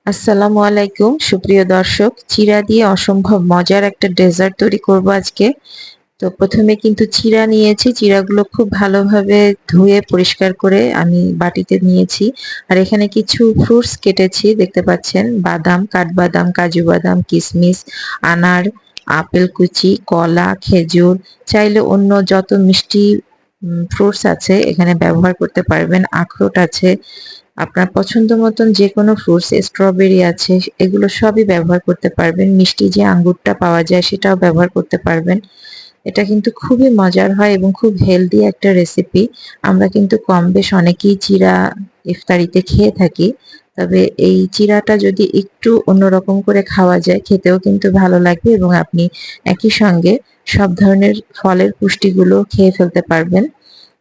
আসসালামু আলাইকুম সুপ্রিয় দর্শক, চিড়া দিয়ে অসম্ভব মজার একটা ডেজার্ট তৈরি করব আজকে। তো প্রথমে কিন্তু চিড়া নিয়েছি, চিড়াগুলো খুব ভালোভাবে ধুয়ে পরিষ্কার করে আমি বাটিতে নিয়েছি। আর এখানে কিছু ফ্রুটস কেটেছি, দেখতে পাচ্ছেন বাদাম, কাঠবাদাম, কাজু বাদাম, কিশমিশ, আনার, আপেল কুচি, কলা, খেজুর। চাইলে অন্য যত মিষ্টি ফ্রুটস আছে এখানে ব্যবহার করতে পারবেন। আখরোট আছে, আপনার পছন্দ মতন যে কোনো ফ্রুটস, স্ট্রবেরি আছে, এগুলো সবই ব্যবহার করতে পারবেন। মিষ্টি যে আঙ্গুরটা পাওয়া যায় সেটাও ব্যবহার করতে পারবেন। এটা কিন্তু খুবই মজার হয় এবং খুব হেলদি একটা রেসিপি। আমরা কিন্তু কম বেশ অনেকেই চিড়া ইফতারিতে খেয়ে থাকি। তবে এই চিড়াটা যদি একটু অন্যরকম করে খাওয়া যায় খেতেও কিন্তু ভালো লাগবে এবং আপনি একই সঙ্গে সব ধরনের ফলের পুষ্টিগুলো খেয়ে ফেলতে পারবেন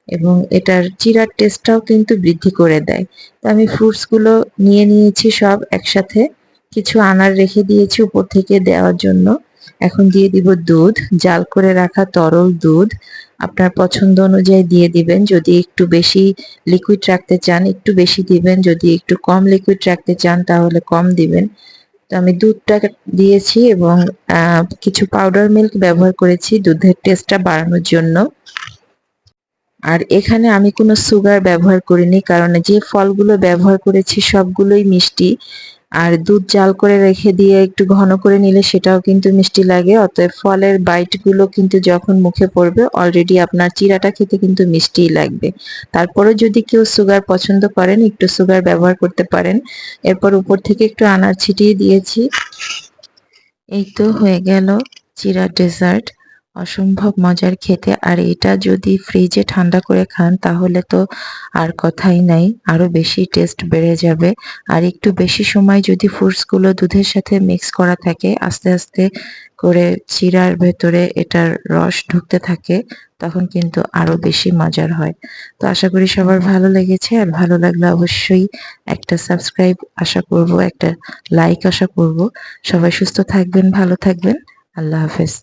এবং এটার চিড়ার টেস্টটাও কিন্তু বৃদ্ধি করে দেয়। তো আমি ফ্রুটস গুলো নিয়ে নিয়েছি সব একসাথে, কিছু আনার রেখে দিয়েছি উপর থেকে দেওয়ার জন্য। এখন দিয়ে দিব দুধ, জাল করে রাখা তরল দুধ। আপনার পছন্দ অনুযায়ী দিয়ে দিবেন, যদি একটু বেশি লিকুইড রাখতে চান একটু বেশি দিবেন, যদি একটু কম লিকুইড রাখতে চান তাহলে কম দিবেন। তো আমি দুধটা দিয়েছি এবং কিছু পাউডার মিল্ক ব্যবহার করেছি দুধের টেস্টটা বাড়ানোর জন্য। আর এখানে আমি কোনো সুগার ব্যবহার করিনি, কারণ যে ফলগুলো ব্যবহার করেছি সবগুলোই মিষ্টি। আর দুধ জাল করে রেখে দিয়ে একটু ঘন করে নিলে সেটাও কিন্তু মিষ্টি লাগে। অতএব ফলের বাইট গুলো কিন্তু যখন মুখে পড়বে অলরেডি আপনার চিড়াটা খেতে কিন্তু মিষ্টিই লাগবে। তারপরে যদি কেউ সুগার পছন্দ করেন একটু সুগার ব্যবহার করতে পারেন। এরপর উপর থেকে একটু আনার ছিটিয়ে দিয়েছি। এই তো হয়ে গেল চিড়া ডেজার্ট। অসম্ভব মজার খেতে, আর এটা যদি ফ্রিজে ঠান্ডা করে খান তাহলে তো আর কথাই নাই, আরো বেশি টেস্ট বেড়ে যাবে। আর একটু বেশি সময় যদি ফ্রুটস গুলো দুধের সাথে মিক্স করা থাকে, আস্তে আস্তে করে চিড়ার ভেতরে এটার রস ঢুকতে থাকে, তখন কিন্তু আরো বেশি মজার হয়। তো আশা করি সবার ভালো লেগেছে, আর ভালো লাগলে অবশ্যই একটা সাবস্ক্রাইব আশা করব, একটা লাইক আশা করব। সবাই সুস্থ থাকবেন, ভালো থাকবেন। আল্লাহ হাফেজ।